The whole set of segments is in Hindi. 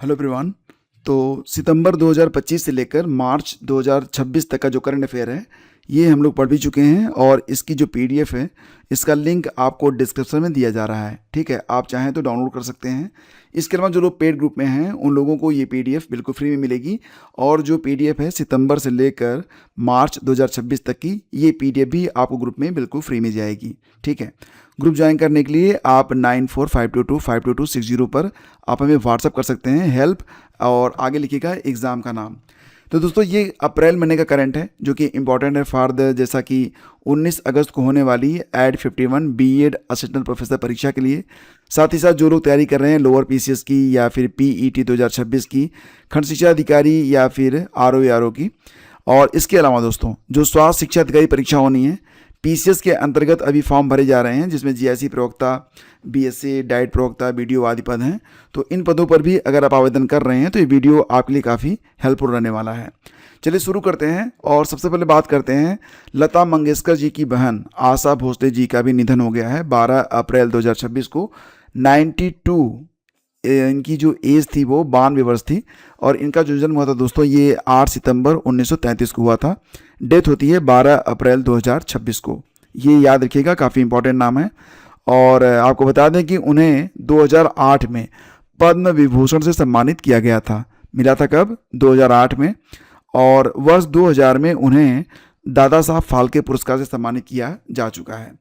Hello everyone. तो सितंबर 2025 से लेकर मार्च 2026 तक का जो करंट अफेयर है ये हम लोग पढ़ भी चुके हैं और इसकी जो पीडीएफ है इसका लिंक आपको डिस्क्रिप्शन में दिया जा रहा है। ठीक है, आप चाहें तो डाउनलोड कर सकते हैं। इसके अलावा जो लोग पेड ग्रुप में हैं उन लोगों को ये पीडीएफ बिल्कुल फ्री में मिलेगी और जो पीडीएफ है सितंबर से लेकर मार्च 2026 तक की ये पीडीएफ भी आपको ग्रुप में बिल्कुल फ्री में जाएगी। ठीक है, ग्रुप ज्वाइन करने के लिए आप 9452252260 पर आप हमें व्हाट्सअप कर सकते हैं हेल्प और आगे लिखिएगा एग्ज़ाम का नाम। तो दोस्तों ये अप्रैल महीने का करंट है जो कि इम्पॉर्टेंट है फॉर द जैसा कि 19 अगस्त को होने वाली एड 51 बीएड असिस्टेंट प्रोफेसर परीक्षा के लिए, साथ ही साथ जो लोग तैयारी कर रहे हैं लोअर पीसीएस की या फिर पीईटी 2026 की, खंड शिक्षा अधिकारी या फिर आरओ की। और इसके अलावा दोस्तों जो स्वास्थ्य शिक्षा अधिकारी परीक्षा होनी है पीसीएस के अंतर्गत अभी फॉर्म भरे जा रहे हैं जिसमें जीआईसी प्रवक्ता, बीएससी डाइट प्रवक्ता, बीडीओ आदि पद हैं। तो इन पदों पर भी अगर आप आवेदन कर रहे हैं तो ये वीडियो आपके लिए काफ़ी हेल्पफुल रहने वाला है। चलिए शुरू करते हैं और सबसे पहले बात करते हैं लता मंगेशकर जी की बहन आशा भोसले जी का भी निधन हो गया है 12 अप्रैल 2026 को। 92 इनकी जो एज थी वो 92 वर्ष थी और इनका जो जन्म हुआ था दोस्तों ये 8 सितंबर 1933 को हुआ था। डेथ होती है 12 अप्रैल 2026 को। ये याद रखिएगा, काफ़ी इंपॉर्टेंट नाम है। और आपको बता दें कि उन्हें 2008 में पद्म विभूषण से सम्मानित किया गया था। मिला था कब? 2008 में। और वर्ष 2000 में उन्हें दादा साहब फाल्के पुरस्कार से सम्मानित किया जा चुका है।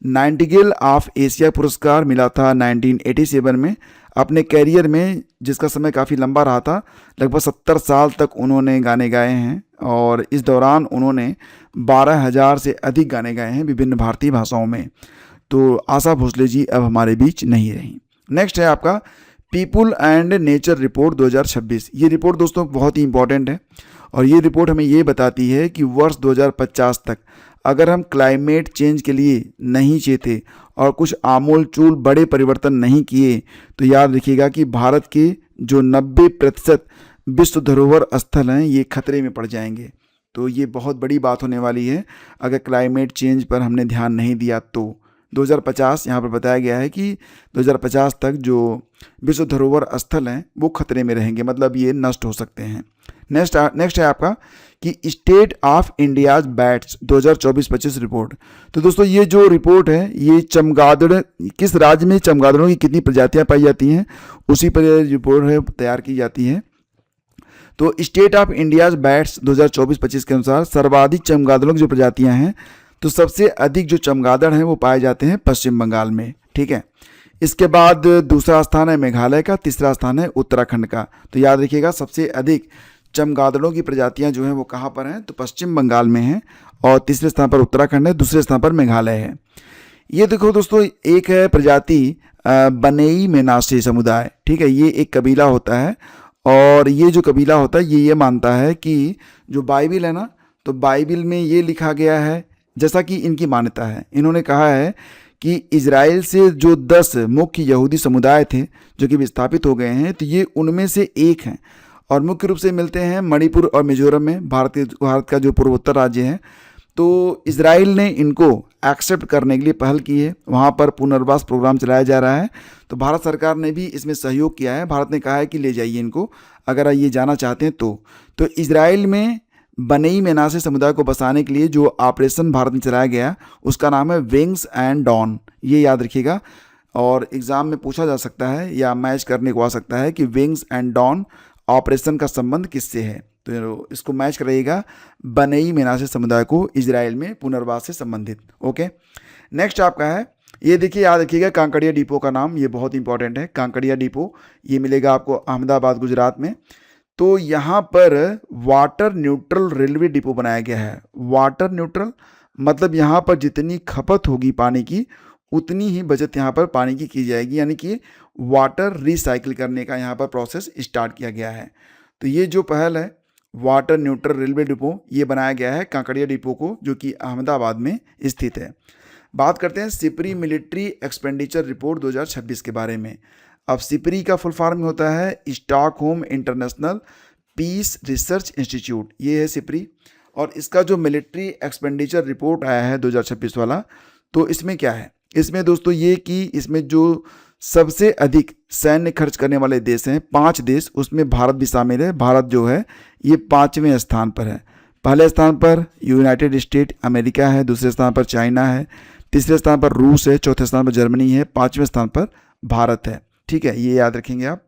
नाइटिंगेल ऑफ एशिया पुरस्कार मिला था 1987 में। अपने कैरियर में जिसका समय काफ़ी लंबा रहा था, लगभग 70 साल तक उन्होंने गाने गाए हैं और इस दौरान उन्होंने 12,000 से अधिक गाने गाए हैं विभिन्न भारतीय भाषाओं में। तो आशा भोसले जी अब हमारे बीच नहीं रही। नेक्स्ट है आपका पीपुल एंड नेचर रिपोर्ट 2026। ये रिपोर्ट दोस्तों बहुत ही इंपॉर्टेंट है और ये रिपोर्ट हमें ये बताती है कि वर्ष 2050 तक अगर हम क्लाइमेट चेंज के लिए नहीं चेते और कुछ आमूल चूल बड़े परिवर्तन नहीं किए तो याद रखिएगा कि भारत के जो 90% विश्व धरोहर स्थल हैं ये खतरे में पड़ जाएंगे। तो ये बहुत बड़ी बात होने वाली है अगर क्लाइमेट चेंज पर हमने ध्यान नहीं दिया तो। 2050 यहाँ पर बताया गया है कि 2050 तक जो विश्व धरोहर स्थल हैं वो खतरे में रहेंगे, मतलब ये नष्ट हो सकते हैं। नेक्स्ट है आपका कि state of India's bats 2024-25 report. तो दोस्तों ये जो रिपोर्ट है ये चमगादड़, किस राज्य में चमगादड़ों की कितनी प्रजातियां पाई जाती हैं उसी पर रिपोर्ट है तैयार की जाती है। तो स्टेट ऑफ इंडियाज बैट्स 2024-25 के अनुसार सर्वाधिक चमगादड़ों की जो प्रजातियां हैं तो सबसे अधिक जो चमगादड़ हैं वो पाए जाते हैं पश्चिम बंगाल में। ठीक है, इसके बाद दूसरा स्थान है मेघालय का, तीसरा स्थान है उत्तराखंड का। तो याद रखिएगा सबसे अधिक चमगादड़ों की प्रजातियां जो हैं वो कहाँ पर हैं तो पश्चिम बंगाल में हैं और तीसरे स्थान पर उत्तराखंड है, दूसरे स्थान पर मेघालय है। ये देखो दोस्तों एक है प्रजाति बनेई मेनासी समुदाय। ठीक है, ये एक कबीला होता है और ये जो कबीला होता है ये मानता है कि जो बाइबिल है ना तो बाइबिल में ये लिखा गया है, जैसा कि इनकी मान्यता है, इन्होंने कहा है कि इजराइल से जो 10 मुख्य यहूदी समुदाय थे जो कि विस्थापित हो गए हैं तो ये उनमें से एक हैं और मुख्य रूप से मिलते हैं मणिपुर और मिजोरम में, भारत का जो पूर्वोत्तर राज्य है। तो इजराइल ने इनको एक्सेप्ट करने के लिए पहल की है, वहाँ पर पुनर्वास प्रोग्राम चलाया जा रहा है। तो भारत सरकार ने भी इसमें सहयोग किया है। भारत ने कहा है कि ले जाइए इनको अगर ये जाना चाहते हैं तो इजराइल में बनेई मेनासी समुदाय को बसाने के लिए जो ऑपरेशन भारत में चलाया गया उसका नाम है विंग्स एंड डॉन। ये याद रखिएगा और एग्ज़ाम में पूछा जा सकता है या मैच करने को आ सकता है कि विंग्स एंड डॉन ऑपरेशन का संबंध किससे है। तो इसको मैच कराइएगा बनेई मेनासी समुदाय को इजराइल में पुनर्वास से संबंधित। ओके, नेक्स्ट आपका है ये देखिए, याद रखिएगा कांकड़िया डिपो का नाम, ये बहुत इंपॉर्टेंट है। कांकड़िया डिपो ये मिलेगा आपको अहमदाबाद गुजरात में। तो यहाँ पर वाटर न्यूट्रल रेलवे डिपो बनाया गया है। वाटर न्यूट्रल मतलब यहाँ पर जितनी खपत होगी पानी की उतनी ही बचत यहाँ पर पानी की जाएगी, यानी कि वाटर रिसाइकिल करने का यहाँ पर प्रोसेस स्टार्ट किया गया है। तो ये जो पहल है वाटर न्यूट्रल रेलवे डिपो ये बनाया गया है कांकड़िया डिपो को जो कि अहमदाबाद में स्थित है। बात करते हैं सिपरी मिलिट्री एक्सपेंडिचर रिपोर्ट 2026 के बारे में। अब सिपरी का फुल फॉर्म होता है Stockholm International Peace Research Institute, ये है सिपरी। और इसका जो मिलिट्री एक्सपेंडिचर रिपोर्ट आया है 2026 वाला, तो इसमें क्या है, इसमें दोस्तों ये कि इसमें जो सबसे अधिक सैन्य खर्च करने वाले देश हैं 5 देश, उसमें भारत भी शामिल है। भारत जो है ये 5वें स्थान पर है। पहले स्थान पर यूनाइटेड स्टेट अमेरिका है, दूसरे स्थान पर चाइना है, तीसरे स्थान पर रूस है, चौथे स्थान पर जर्मनी है, 5वें स्थान पर भारत है। ठीक है, ये याद रखेंगे आप।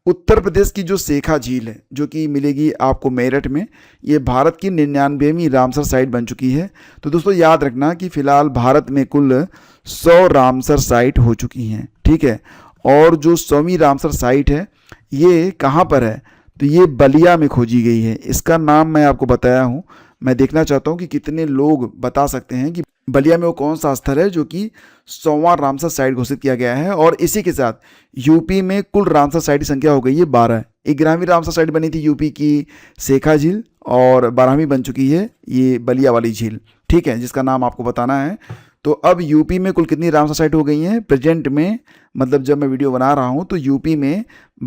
उत्तर प्रदेश की जो शेखा झील है जो कि मिलेगी आपको मेरठ में, ये भारत की 99वीं रामसर साइट बन चुकी है। तो दोस्तों याद रखना कि फिलहाल भारत में कुल 100 रामसर साइट हो चुकी हैं। ठीक है, और जो 100वीं रामसर साइट है ये कहाँ पर है, तो ये बलिया में खोजी गई है। इसका नाम मैं आपको बताया हूँ, मैं देखना चाहता हूँ कि कितने लोग बता सकते हैं कि बलिया में वो कौन सा स्थल है जो कि 100वां रामसर साइट घोषित किया गया है। और इसी के साथ यूपी में कुल रामसर साइट की संख्या हो गई है 12। 11वीं रामसर साइट बनी थी यूपी की शेखा झील, और 12वीं बन चुकी है ये बलिया वाली झील। ठीक है, जिसका नाम आपको बताना है। तो अब यूपी में कुल कितनी रामसर साइट हो गई हैं प्रेजेंट में, मतलब जब मैं वीडियो बना रहा हूँ तो यूपी में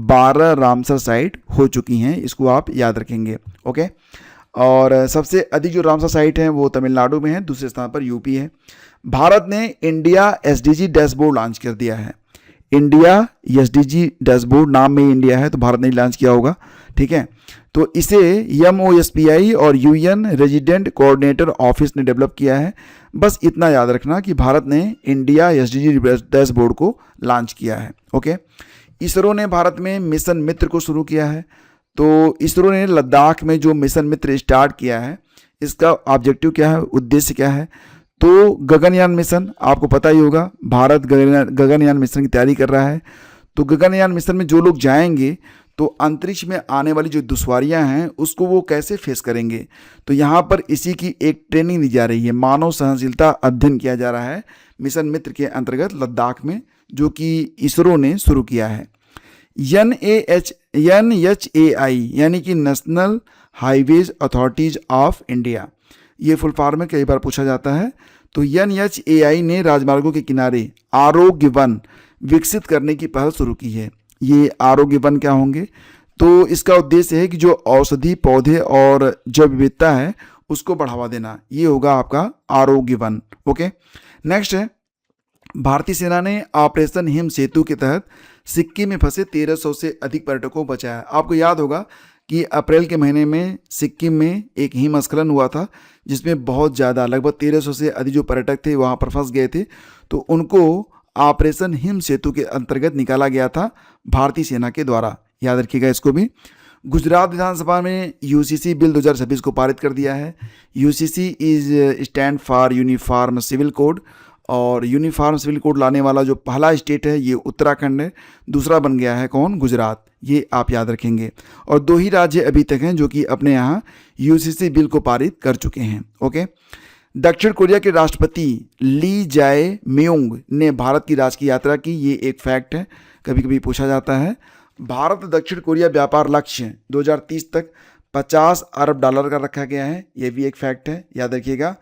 12 रामसर साइट हो चुकी हैं। इसको आप याद रखेंगे। ओके, और सबसे अधिक जो रामसर साइट हैं वो तमिलनाडु में है, दूसरे स्थान पर यूपी है। भारत ने इंडिया एसडीजी डैशबोर्ड लॉन्च कर दिया है। इंडिया एसडीजी डैशबोर्ड, नाम में इंडिया है तो भारत ने लॉन्च किया होगा। ठीक है, तो इसे MOSPI और UN रेजिडेंट कोऑर्डिनेटर ऑफिस ने डेवलप किया है। बस इतना याद रखना कि भारत ने इंडिया एसडीजी डैशबोर्ड को लॉन्च किया है। ओके, इसरो ने भारत में मिशन मित्र को शुरू किया है। तो इसरो ने लद्दाख में जो मिशन मित्र स्टार्ट किया है, इसका ऑब्जेक्टिव क्या है, उद्देश्य क्या है, तो गगनयान मिशन। आपको पता ही होगा भारत गगनयान मिशन की तैयारी कर रहा है। तो गगनयान मिशन में जो लोग जाएंगे तो अंतरिक्ष में आने वाली जो दुश्वारियां हैं उसको वो कैसे फेस करेंगे, तो यहाँ पर इसी की एक ट्रेनिंग दी जा रही है। मानव सहनशीलता अध्ययन किया जा रहा है मिशन मित्र के अंतर्गत लद्दाख में, जो कि इसरो ने शुरू किया है। NHAI यानी कि national highways authorities of India, ये फुल फॉर्म में कई बार पूछा जाता है। तो NHAI ने राजमार्गों के किनारे आरोग्य वन विकसित करने की पहल शुरू की है। ये आरोग्य वन क्या होंगे, तो इसका उद्देश्य है कि जो औषधि पौधे और जैव विविधता है उसको बढ़ावा देना, ये होगा आपका आरोग्य वन। ओके, नेक्स्ट है भारतीय सेना ने ऑपरेशन हिम सेतु के तहत सिक्किम में फंसे 1300 से अधिक पर्यटकों को बचाया। आपको याद होगा कि अप्रैल के महीने में सिक्किम में एक हिमस्खलन हुआ था जिसमें बहुत ज़्यादा लगभग 1300 से अधिक जो पर्यटक थे वहाँ पर फंस गए थे। तो उनको ऑपरेशन हिम सेतु के अंतर्गत निकाला गया था भारतीय सेना के द्वारा, याद रखिएगा इसको भी। गुजरात विधानसभा में UCC बिल 2026 को पारित कर दिया है। UCC is stand for uniform civil code, और यूनिफॉर्म सिविल कोड लाने वाला जो पहला स्टेट है ये उत्तराखंड है, दूसरा बन गया है कौन, गुजरात। ये आप याद रखेंगे। और 2 ही राज्य अभी तक हैं जो कि अपने यहाँ UCC बिल को पारित कर चुके हैं। ओके, दक्षिण कोरिया के राष्ट्रपति ली जाए म्योंग ने भारत की राजकीय यात्रा की, ये एक फैक्ट है, कभी कभी पूछा जाता है। भारत दक्षिण कोरिया व्यापार लक्ष्य 2030 तक $50 अरब का रखा गया है, ये भी एक फैक्ट है, याद रखिएगा।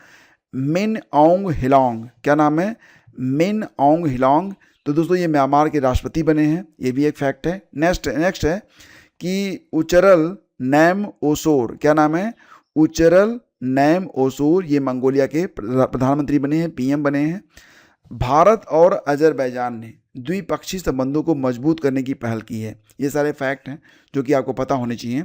मिन ऑन्ग ह्येलॉन्ग, क्या नाम है, मिन ऑन्ग ह्येलॉन्ग, तो दोस्तों ये म्यांमार के राष्ट्रपति बने हैं, ये भी एक फैक्ट है। नेक्स्ट है कि उचरल नैम ओसोर, क्या नाम है, उचरल नैम ओसोर, ये मंगोलिया के प्रधानमंत्री बने हैं, PM बने हैं। भारत और अजरबैजान ने द्विपक्षीय संबंधों को मजबूत करने की पहल की है। ये सारे फैक्ट हैं जो कि आपको पता होने चाहिए।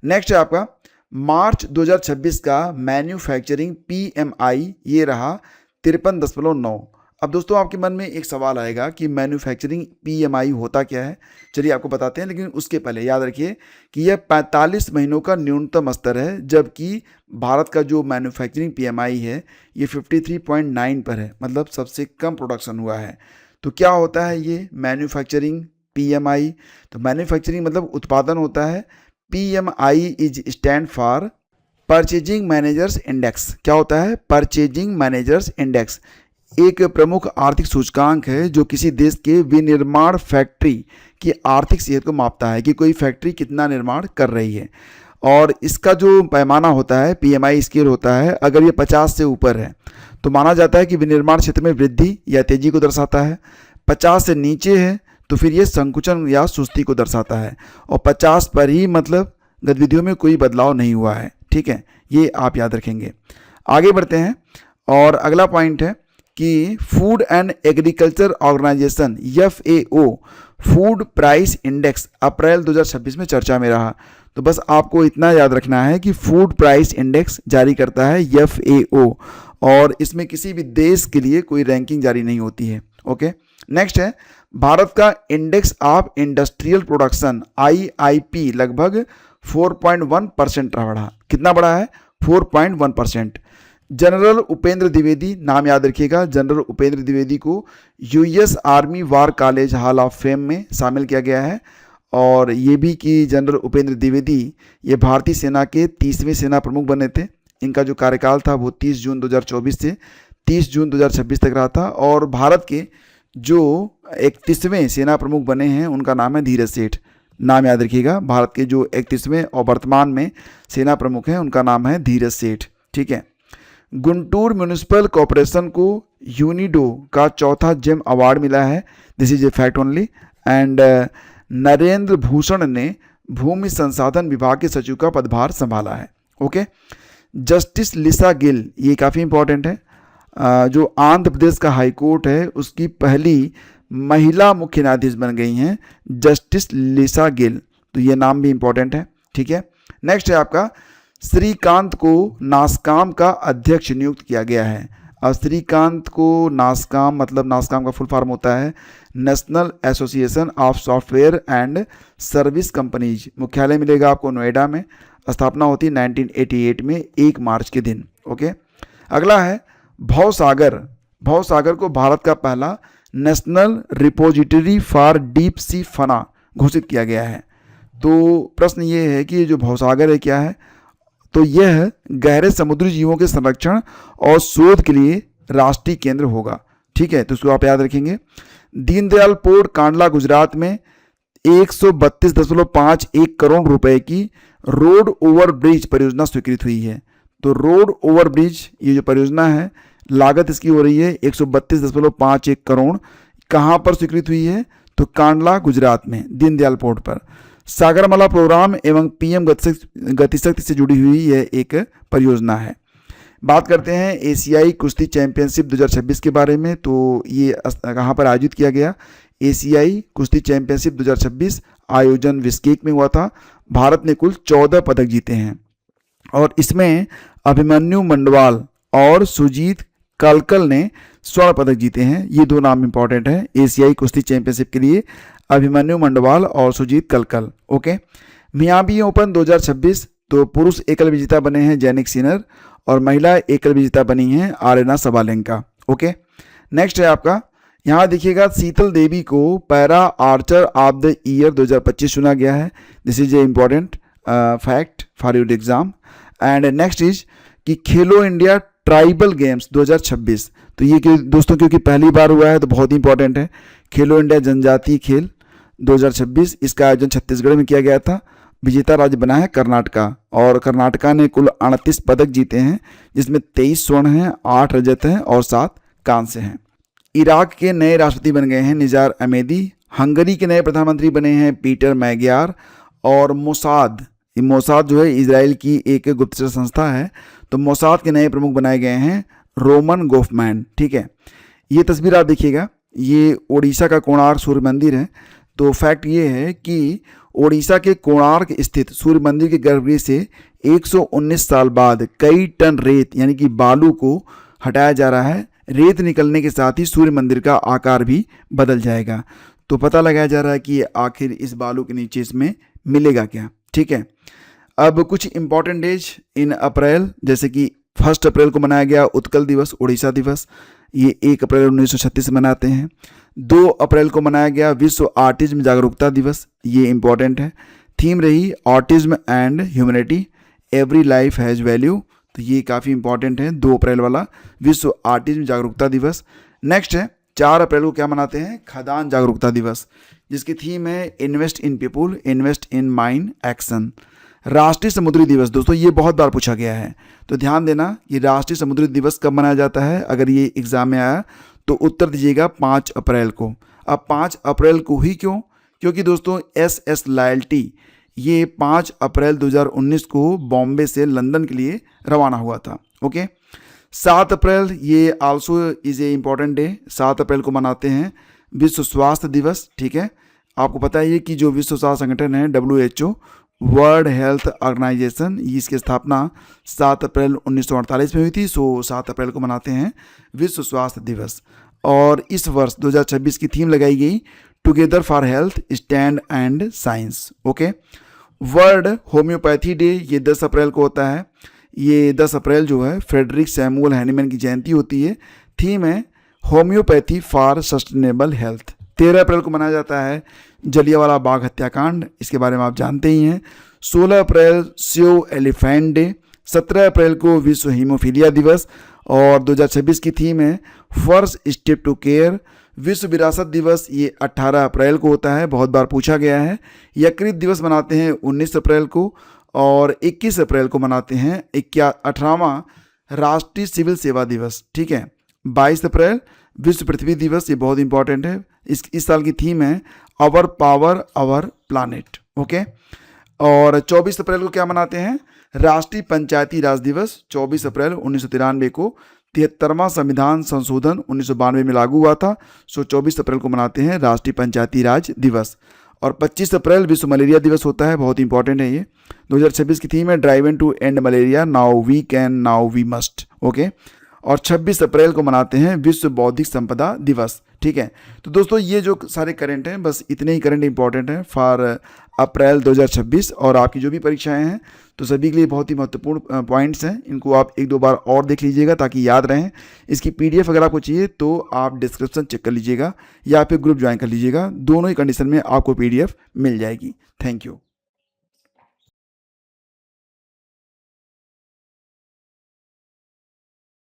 नेक्स्ट है आपका मार्च 2026 का मैन्युफैक्चरिंग PMI, ये रहा 53.9। अब दोस्तों आपके मन में एक सवाल आएगा कि मैन्युफैक्चरिंग PMI होता क्या है, चलिए आपको बताते हैं। लेकिन उसके पहले याद रखिए कि यह 45 महीनों का न्यूनतम स्तर है, जबकि भारत का जो मैन्युफैक्चरिंग PMI है ये 53.9 पर है, मतलब सबसे कम प्रोडक्शन हुआ है। तो क्या होता है ये मैन्युफैक्चरिंग PMI, तो मैन्युफैक्चरिंग मतलब उत्पादन होता है। PMI is stand for purchasing managers index, क्या होता है, परचेजिंग मैनेजर्स इंडेक्स, एक प्रमुख आर्थिक सूचकांक है जो किसी देश के विनिर्माण फैक्ट्री की आर्थिक सेहत को मापता है कि कोई फैक्ट्री कितना निर्माण कर रही है। और इसका जो पैमाना होता है PMI स्केल होता है, अगर ये 50 से ऊपर है तो माना जाता है कि विनिर्माण क्षेत्र में वृद्धि या तेजी को दर्शाता है। 50 से नीचे है तो फिर ये संकुचन या सुस्ती को दर्शाता है, और 50 पर ही मतलब गतिविधियों में कोई बदलाव नहीं हुआ है। ठीक है, ये आप याद रखेंगे। आगे बढ़ते हैं और अगला पॉइंट है कि food and agriculture organization FAO food price index April 2026 में चर्चा में रहा। तो बस आपको इतना याद रखना है कि फूड प्राइस इंडेक्स जारी करता है FAO, और इसमें किसी भी देश के लिए कोई रैंकिंग जारी नहीं होती है। ओके, नेक्स्ट है भारत का index of industrial production IIP लगभग 4.1% बढ़ा। कितना बढ़ा है? 4.1%। जनरल उपेंद्र द्विवेदी, नाम याद रखिएगा, जनरल उपेंद्र द्विवेदी को US army war college hall of fame में शामिल किया गया है। और ये भी कि जनरल उपेंद्र द्विवेदी ये भारतीय सेना के 30वें सेना प्रमुख बने थे। इनका जो कार्यकाल था वो 30 जून 2024 से 30 जून 2026 तक रहा था। और भारत के जो 31वें सेना प्रमुख बने हैं उनका नाम है धीरज सेठ। नाम याद रखिएगा, भारत के जो 31वें और वर्तमान में सेना प्रमुख हैं उनका नाम है धीरज सेठ। ठीक है। गुंटूर म्यूनिसिपल कॉरपोरेशन को यूनिडो का चौथा जेम अवार्ड मिला है। This is a fact only. And Narendra Bhushan ने भूमि संसाधन विभाग के सचिव का पदभार संभाला है। ओके। जस्टिस लिसा गिल, ये काफ़ी इंपॉर्टेंट है, जो आंध्र प्रदेश का हाई कोर्ट है उसकी पहली महिला मुख्य न्यायाधीश बन गई हैं जस्टिस लिसा गिल। तो ये नाम भी इंपॉर्टेंट है। ठीक है। नेक्स्ट है आपका श्रीकांत को नासकाम का अध्यक्ष नियुक्त किया गया है। अब श्रीकांत को नासकाम, मतलब नासकाम का फुल फॉर्म होता है national association of software and service companies. मुख्यालय मिलेगा आपको नोएडा में। स्थापना होती है 1988 में 1 मार्च के दिन। ओके। अगला है भवसागर। भवसागर को भारत का पहला national repository for deep sea fauna घोषित किया गया है। तो प्रश्न ये है कि ये जो भवसागर है क्या है? तो यह गहरे समुद्री जीवों के संरक्षण और शोध के लिए राष्ट्रीय केंद्र होगा। ठीक है, तो इसको आप याद रखेंगे। दीनदयाल पोर्ट कांडला गुजरात में 132.51 करोड़ रुपए की रोड ओवर ब्रिज परियोजना स्वीकृत हुई है। तो रोड ओवर ब्रिज ये जो परियोजना है लागत इसकी हो रही है 132.51 करोड़। कहाँ पर स्वीकृत हुई है? तो कांडला गुजरात में दीनदयाल पोर्ट पर। सागरमाला प्रोग्राम एवं PM गतिशक्ति से जुड़ी हुई यह एक परियोजना है। बात करते हैं एशियाई कुश्ती चैंपियनशिप 2026 के बारे में। तो ये कहाँ पर आयोजित किया गया? एशियाई कुश्ती चैंपियनशिप 2026 आयोजन बिश्केक में हुआ था। भारत ने कुल 14 पदक जीते हैं और इसमें अभिमन्यु मंडवाल और सुजीत कलकल ने स्वर्ण पदक जीते हैं। ये दो नाम इंपॉर्टेंट है एशियाई कुश्ती चैंपियनशिप के लिए, अभिमन्यु मंडवाल और सुजीत कलकल। ओके। मियामी ओपन 2026 तो पुरुष एकल विजेता बने हैं जैनिक सिनर और महिला एकल विजेता बनी हैं आरेना सबालेंका। ओके। नेक्स्ट है आपका, यहाँ देखिएगा शीतल देवी को para Archer of the year 2025 चुना गया है। This is a important fact for your exam. And next is कि खेलो इंडिया ट्राइबल गेम्स 2026। तो ये दोस्तों क्योंकि पहली बार हुआ है तो बहुत ही इंपॉर्टेंट है। खेलो इंडिया जनजातीय खेल 2026 इसका आयोजन छत्तीसगढ़ में किया गया था। विजेता राज्य बना है कर्नाटका और कर्नाटका ने कुल 38 पदक जीते हैं जिसमें 23 स्वर्ण हैं, 8 रजत हैं और 7 कांस्य हैं। इराक के नए राष्ट्रपति बन गए हैं निजार अमेदी। हंगरी के नए प्रधानमंत्री बने हैं पीटर मैग्यार। और मोसाद जो है इजराइल की एक गुप्तचर संस्था है, तो मोसाद के नए प्रमुख बनाए गए हैं रोमन गोफमैन। ठीक है। ये तस्वीर आप देखिएगा, ये ओडिशा का कोणार्क सूर्य मंदिर है। तो फैक्ट ये है कि ओडिशा के कोणार्क स्थित सूर्य मंदिर के गर्भगृह से 119 साल बाद कई टन रेत यानी कि बालू को हटाया जा रहा है। रेत निकलने के साथ ही सूर्य मंदिर का आकार भी बदल जाएगा। तो पता लगाया जा रहा है कि आखिर इस बालू के नीचे इसमें मिलेगा क्या। ठीक है। अब कुछ इंपॉर्टेंट डेज इन अप्रैल, जैसे कि 1 अप्रैल को मनाया गया उत्कल दिवस ओडिशा दिवस, ये 1 अप्रैल 1936 से मनाते हैं। 2 अप्रैल को मनाया गया विश्व ऑटिज्म जागरूकता दिवस, ये इंपॉर्टेंट है। थीम रही autism and humanity, every life has value. तो ये काफ़ी इंपॉर्टेंट है 2 अप्रैल वाला विश्व ऑटिज्म जागरूकता दिवस। नेक्स्ट है 4 अप्रैल को क्या मनाते हैं? खदान जागरूकता दिवस, जिसकी थीम है invest in people, invest in mind action. राष्ट्रीय समुद्री दिवस दोस्तों ये बहुत बार पूछा गया है, तो ध्यान देना कि राष्ट्रीय समुद्री दिवस कब मनाया जाता है। अगर ये एग्जाम में आया तो उत्तर दीजिएगा 5 अप्रैल को। अब 5 अप्रैल को ही क्यों? क्योंकि दोस्तों SS लॉयल्टी ये 5 अप्रैल 2019 को बॉम्बे से लंदन के लिए रवाना हुआ था। ओके। 7 अप्रैल ये also is a important day. 7 अप्रैल को मनाते हैं विश्व स्वास्थ्य दिवस। ठीक है, आपको पता है कि जो विश्व स्वास्थ्य संगठन है WHO, वर्ल्ड हेल्थ ऑर्गेनाइजेशन, इसकी स्थापना 7 अप्रैल 1948 में हुई थी। सो 7 अप्रैल को मनाते हैं विश्व स्वास्थ्य दिवस। और इस वर्ष 2026 की थीम लगाई गई together for health, stand and science. Okay, world homeopathy day ये 10 अप्रैल को होता है। ये 10 अप्रैल जो है फ्रेडरिक सैमुअल हैनीमैन की जयंती होती है। थीम है होम्योपैथी फॉर सस्टेनेबल हेल्थ। 13 अप्रैल को मनाया जाता है जलियांवाला बाग हत्याकांड, इसके बारे में आप जानते ही हैं। 16 अप्रैल स्यो एलिफेंट डे। 17 अप्रैल को विश्व हीमोफीलिया दिवस। और 2026 की थीम है फर्स्ट स्टेप टू केयर। विश्व विरासत दिवस ये 18 अप्रैल को होता है, बहुत बार पूछा गया है। यकृत दिवस मनाते हैं 19 अप्रैल को। और 21 अप्रैल को मनाते हैं 18वां राष्ट्रीय सिविल सेवा दिवस। ठीक है, 22 अप्रैल विश्व पृथ्वी दिवस, ये बहुत इंपॉर्टेंट है। इस साल की थीम है our power our planet. Okay, और 24 अप्रैल को क्या मनाते हैं? राष्ट्रीय पंचायती राज दिवस। 24 अप्रैल 1993 को 73वां संविधान संशोधन 1992 में लागू हुआ था। सो 24 अप्रैल को मनाते हैं राष्ट्रीय पंचायती राज दिवस। और 25 अप्रैल विश्व मलेरिया दिवस होता है, बहुत इंपॉर्टेंट है ये। 2026 की थीम है drive to end malaria, now we can, now we must. Okay, और 26 अप्रैल को मनाते हैं विश्व बौद्धिक संपदा दिवस। ठीक है, तो दोस्तों ये जो सारे करंट हैं, बस इतने ही करंट इंपॉर्टेंट हैं फॉर अप्रैल 2026। और आपकी जो भी परीक्षाएं हैं तो सभी के लिए बहुत ही महत्वपूर्ण पॉइंट्स हैं। इनको आप 1-2 बार और देख लीजिएगा ताकि याद रहें। इसकी PDF अगर आपको चाहिए तो आप डिस्क्रिप्शन चेक कर लीजिएगा या फिर ग्रुप ज्वाइन कर लीजिएगा। दोनों ही कंडीशन में आपको PDF मिल जाएगी। Thank you.